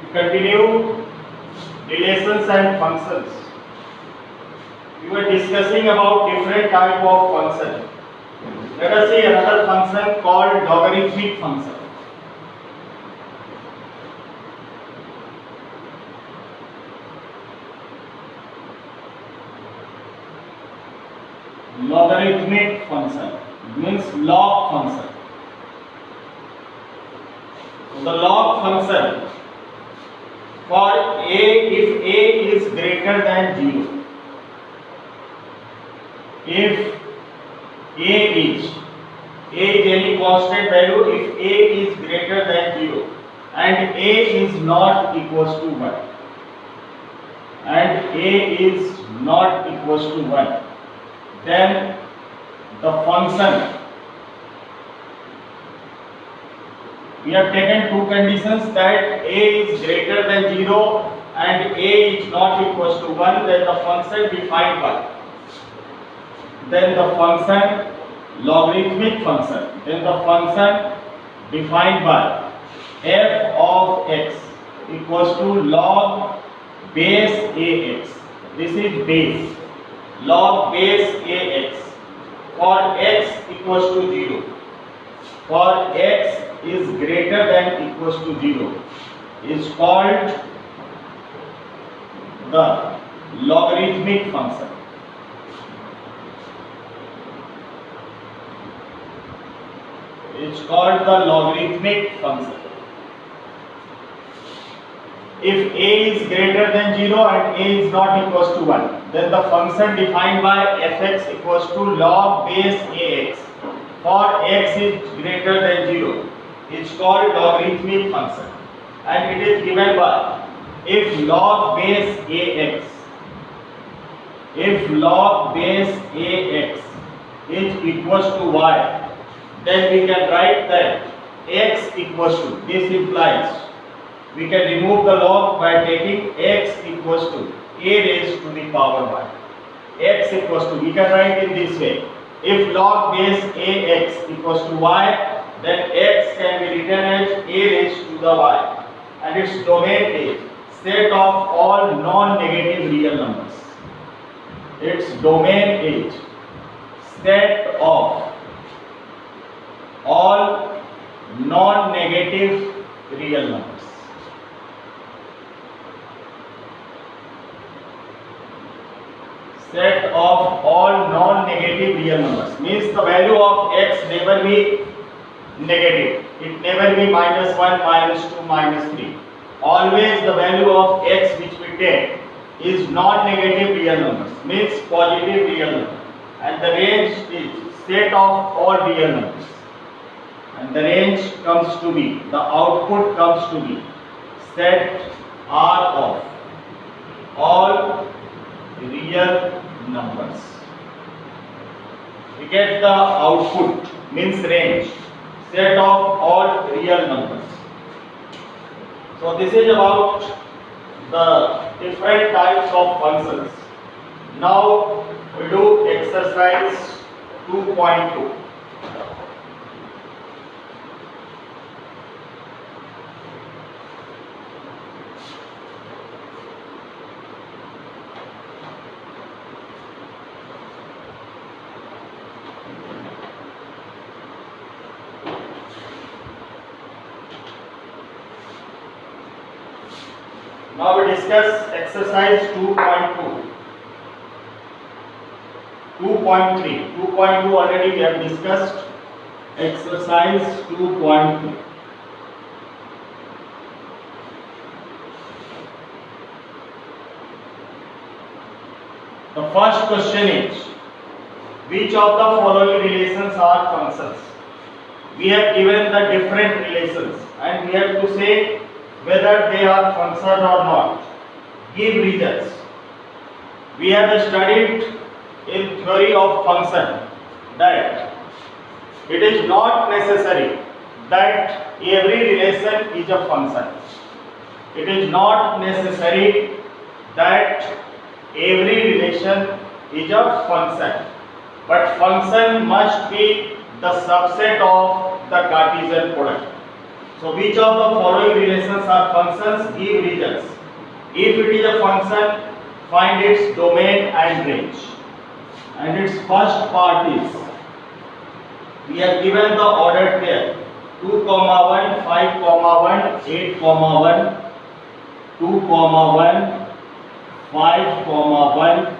We continue relations and functions. We were discussing about different type of function. Let us see another function called logarithmic function. Logarithmic function means log function. So the log function for a, if a is greater than 0, if a is any constant value, if a is greater than 0 and a is not equals to 1, and a is not equals to 1, then the function, we have taken two conditions, that a is greater than 0 and a is not equals to 1, then the function defined by, then the function logarithmic function, then the function defined by f of x equals to log base ax. This is base, log base ax for x equals to 0, for x is greater than equals to 0 is called the logarithmic function. It's called the logarithmic function. If a is greater than 0 and a is not equals to 1, then the function defined by fx equals to log base ax for x is greater than 0 is called logarithmic function, and it is given by if log base ax, if log base ax is equals to y, then we can write that x equals to, this implies we can remove the log by taking x equals to a raised to the power y. X equals to, we can write in this way, if log base ax equals to y, then x can be written as a raised to the y, and its domain is set of all non-negative real numbers. Its domain is set of all non-negative real numbers. Set of all non-negative real numbers means the value of x never be negative. It never be -1, -2, -3. Always the value of x which we take is non-negative real numbers, means positive real number, and the range is set of all real numbers, and the range comes to be, the output comes to be set R of all real numbers. We get the output means range, set of all real numbers. So this is about the different types of functions. Now we do exercise 2.2. Now we discuss exercise 2.2. 2.3. 2.2 already we have discussed. Exercise 2.2. The first question is, which of the following relations are functions? We have given the different relations and we have to say whether they are function or not. Give reasons. We have studied in theory of function that it is not necessary that every relation is a function. It is not necessary that every relation is a function, but function must be the subset of the Cartesian product. So which of the following relations are functions? Give regions. If it is a function, find its domain and range. And its first part is, we are given the ordered pair 2, 1, 5, 1, 8, 1, 2, 1, 5, 1,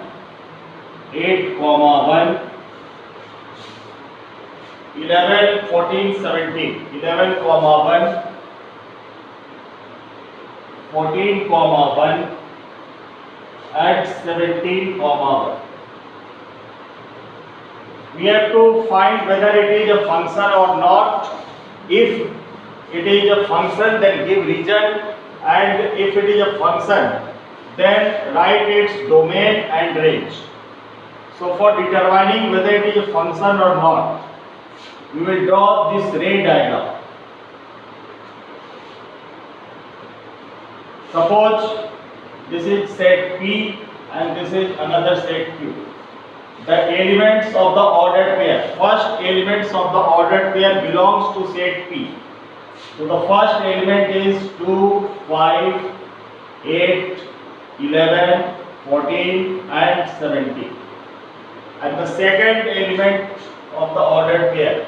8, 1, 11, 14, 17. 11, 1, 14, 1 and 17, 1. We have to find whether it is a function or not. If it is a function, then give region, and if it is a function, then write its domain and range. So for determining whether it is a function or not, we will draw this ray diagram. Suppose this is set P and this is another set Q. The elements of the ordered pair, first elements of the ordered pair belongs to set P. So the first element is 2, 5, 8, 11, 14 and 17. And the second element of the ordered pair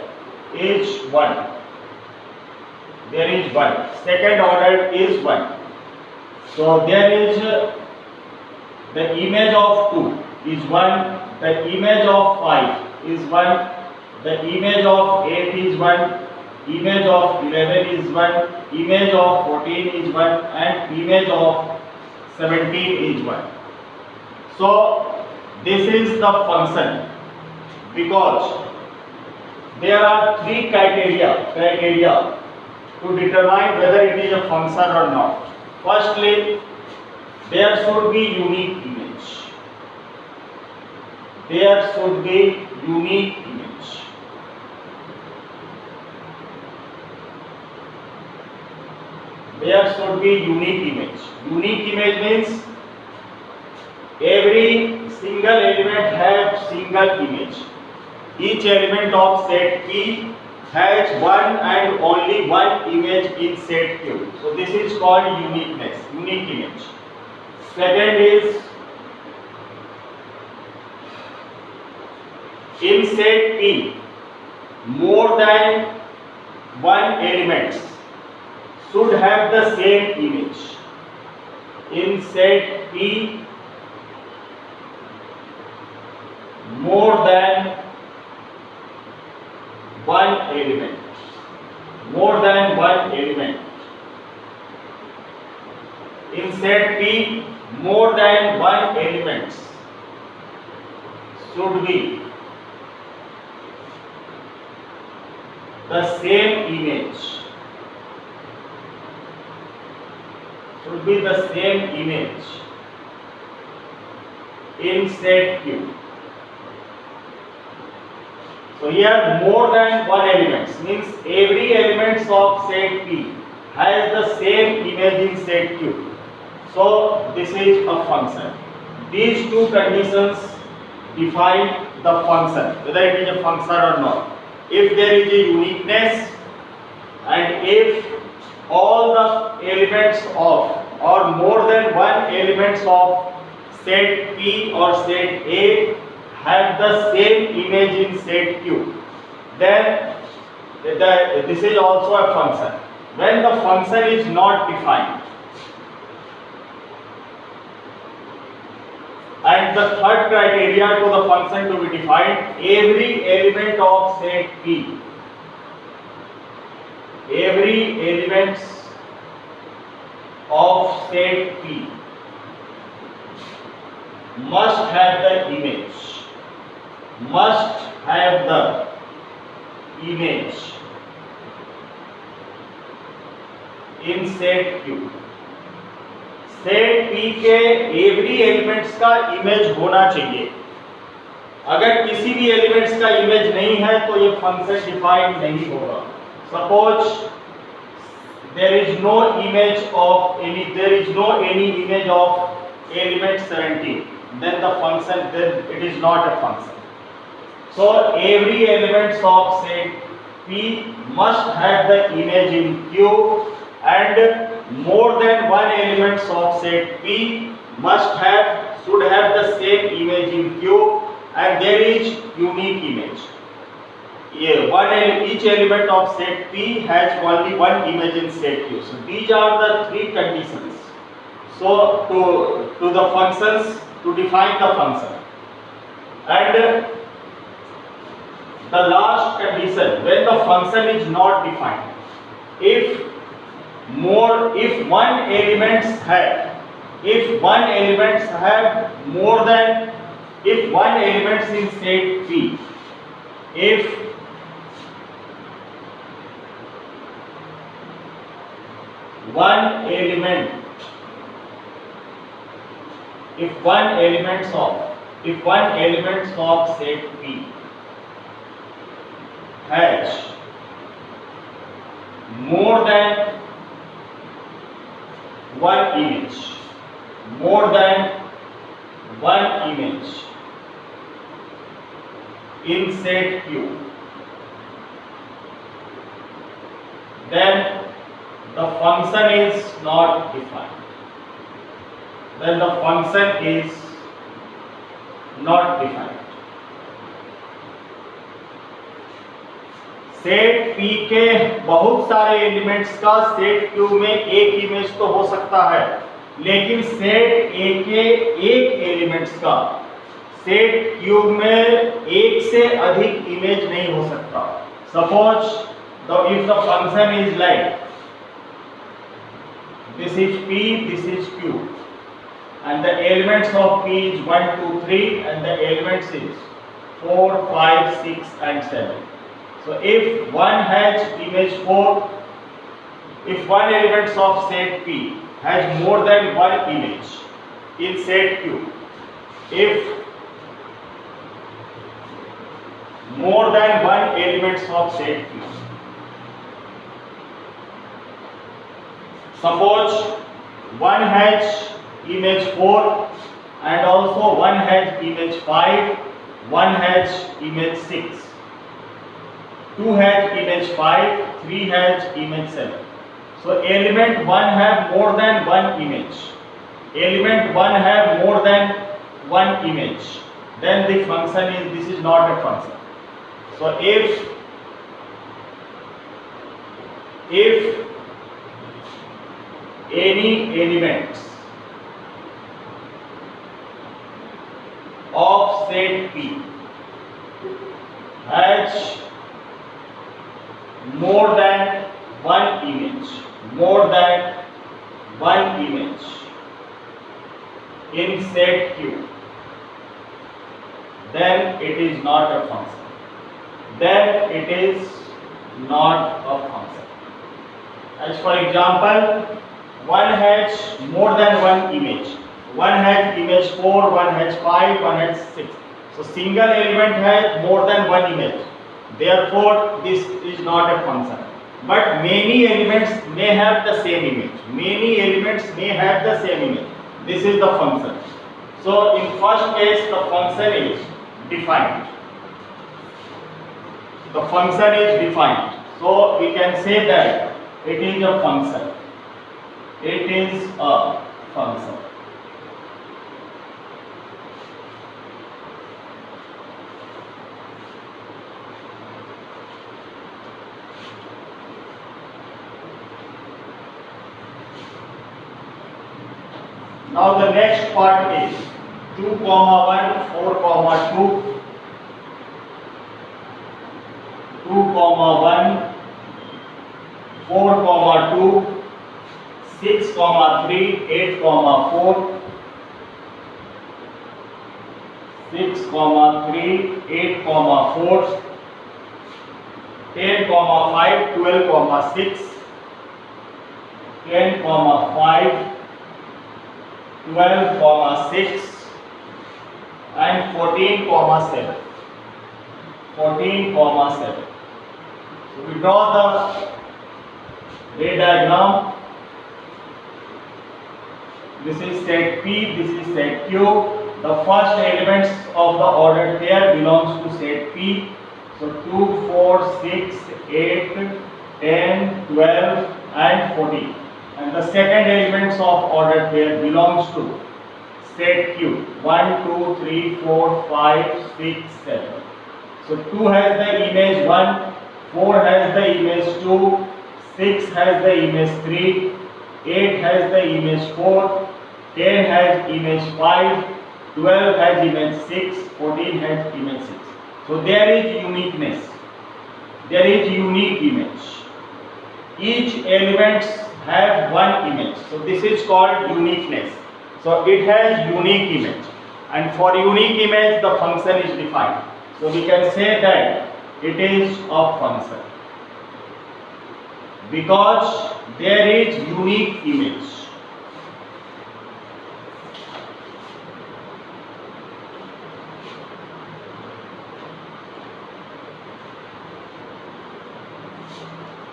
is 1. There is 1. Second order is 1. So there is the image of 2 is 1. The image of 5 is 1, the image of 8 is 1, image of 11 is 1, image of 14 is 1 and image of 17 is 1. So this is the function, because there are three criteria to determine whether it is a function or not. Firstly, there should be unique image. There should be unique image. There should be unique image. Unique image means every single element has single image. Each element of set P has one and only one image in set Q. So this is called uniqueness, unique image. Second is, in set P, more than one element should have the same image. In set P, more than one element. More than one element. In set P, more than one element should be the same image. Should be the same image in set Q. So here more than one element means every element of set P has the same image in set Q. So this is a function. These two conditions define the function, whether it is a function or not. If there is a uniqueness and if all the elements of or more than one elements of set P or set A have the same image in set Q, then this is also a function. When the function is not defined, and the third criteria to the function to be defined, every element of set P, every element of set P must have the image, must have the image in set Q. Set P के every elements का image होना चाहिए. अगर किसी भी elements का image नहीं है तो ये फंक्शन डिफाइंड नहीं होगा. Suppose there is no image of any, there is no any image of element 17, then the function, then it is not a function. So every element of set P must have the image in Q, and more than one elements of set P should have the same image in Q, and there is unique image. Each element of set P has only one image in set Q. So these are the three conditions. So to the functions, to define the function. And the last condition, when the function is not defined, if one elements have more than, if one elements in set P, if one elements of set P has more than one image in set Q, then the function is not defined. Set P के बहुत सारे elements का set Q में एक image तो हो सकता है, लेकिन सेट A के एक एलिमेंट्स का सेट Q में एक से अधिक इमेज नहीं हो सकता. Suppose if the function is like this is P, this is Q, and the elements of P is 1, 2, 3, and the elements is 4, 5, 6, and 7. So if one has image 4, if one elements of set P has more than one image in set Q, if more than one elements of set Q, suppose one has image 4 and also one has image 5, one has image 6, 2 has image 5, 3 has image 7. So element 1 have more than one image. Element 1 have more than one image. Then the function is, this is not a function. So if any elements of set P has more than one image in set Q, then it is not a function. As for example, one has more than one image. One has image 4, one has 5, one has 6. So single element has more than one image. Therefore, this is not a function. But many elements may have the same image. This is the function. So in first case, the function is defined. So we can say that it is a function. Now the next part is 2, 1, 4, 2, 2, 1, 4, 2, 6, 3, 8, 4, 6, 3, 8, 4, 10, 5, 12, 6, 10, 5, 12, 6, and 14, 7. So we draw the ray diagram. This is set P, this is set Q. The first elements of the ordered pair belongs to set P. So 2, 4, 6, 8, 10, 12 and 14. And the second elements of ordered pair belongs to set Q. 1, 2, 3, 4, 5, 6, 7. So 2 has the image 1, 4 has the image 2, 6 has the image 3, 8 has the image 4, 10 has image 5, 12 has image 6, 14 has image 6. So there is uniqueness. There is unique image. Each element have one image. So this is called uniqueness. So it has unique image. And for unique image the function is defined. So we can say that it is a function. Because there is unique image.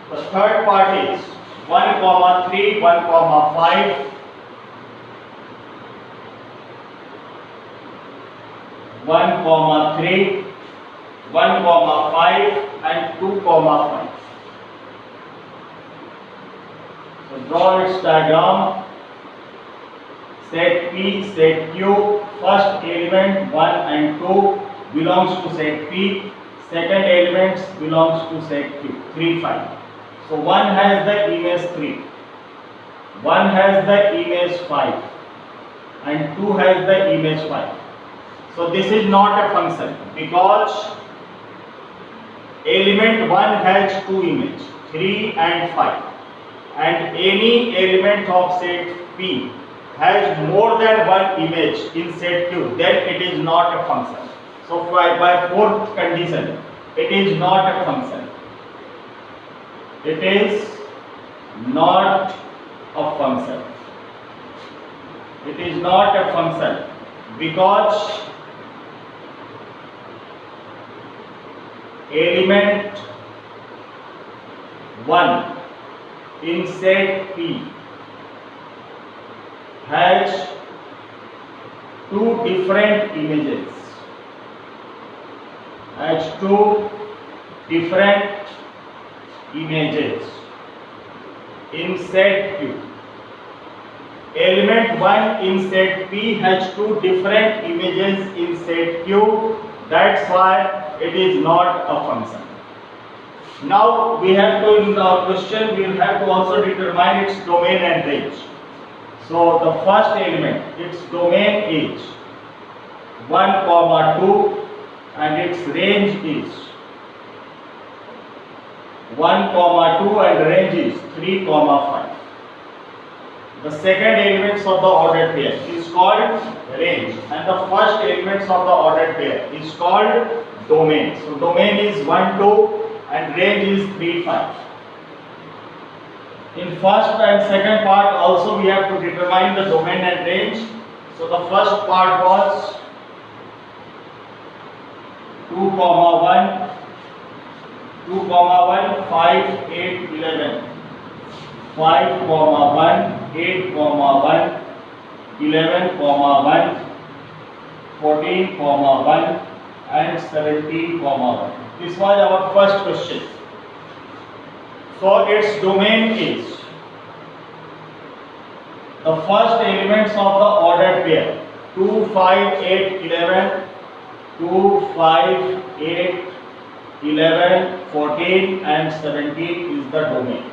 The third part is 1, 3, 1, 5, 1, 3, 1, 5 and 2, 5. So draw its diagram. Set P, set Q. First element 1 and 2 belongs to set P. Second element belongs to set Q. 3, 5. So 1 has the image 3, 1 has the image 5 and 2 has the image 5. So this is not a function because element 1 has 2 images, 3 and 5, and any element of set P has more than one image in set Q, then it is not a function. So by fourth condition, it is not a function. It is not a function. It is not a function because element 1 in set P has two different images. In set Q. Element 1 in set P has two different images in set Q. That's why it is not a function. Now we have to, in the question, we will have to also determine its domain and range. So the first element, its domain is 1, 2 and its range is 1, 2 and range is 3, 5. The second elements of the ordered pair is called range and the first elements of the ordered pair is called domain. So domain is 1, 2 and range is 3, 5. In first and second part also we have to determine the domain and range. So the first part was 2, 1, 5, 8, 11. 5, 1, 8, 1, 11, 1, 14, 1 and 17, 1. This was our first question. So its domain is the first elements of the ordered pair 2, 5, 8, 11, 2, 5, 8, 11, 14 and 17 is the domain.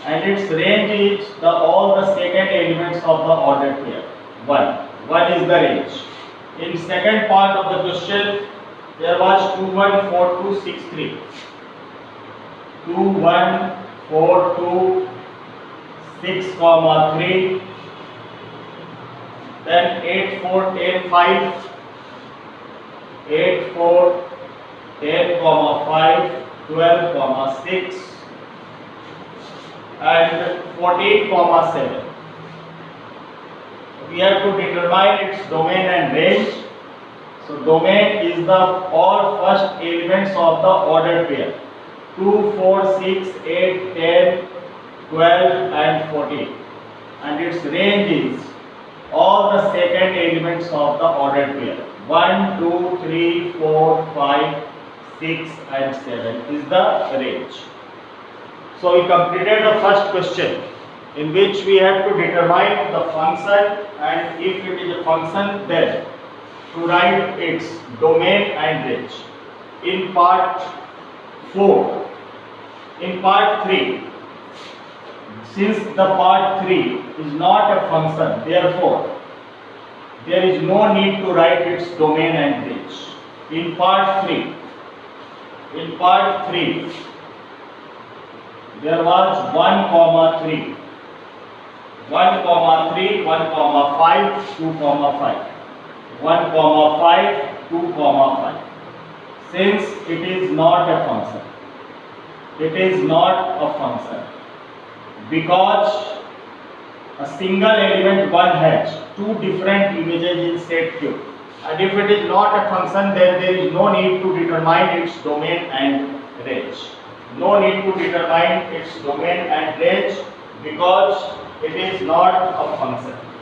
And its range is all the second elements of the ordered pair. 1 is the range. In second part of the question, there was 2, 1, 4, 2, 6, 3. 2, 1, 4, 2, 6, 3. Then 8, 4, 10, 5. 8, 4, 10, 5, 12, 6. And 14, 7. We have to determine its domain and range. So domain is the all first elements of the ordered pair 2, 4, 6, 8, 10, 12 and 14. And its range is all the second elements of the ordered pair 1, 2, 3, 4, 5, 6 and 7 is the range. So we completed the first question, in which we have to determine the function, and if it is a function, then to write its domain and range. In part 4, in part 3, since the part 3 is not a function, therefore there is no need to write its domain and range. In part 3, there was 1 comma 3, 1 comma 3, 1 comma 5, 2 comma 5, 1 comma 5, 2 comma 5. Since it is not a function, because a single element 1 has 2 different images in set Q, and if it is not a function, then there is no need to determine its domain and range. No need to determine its domain and range because it is not a function.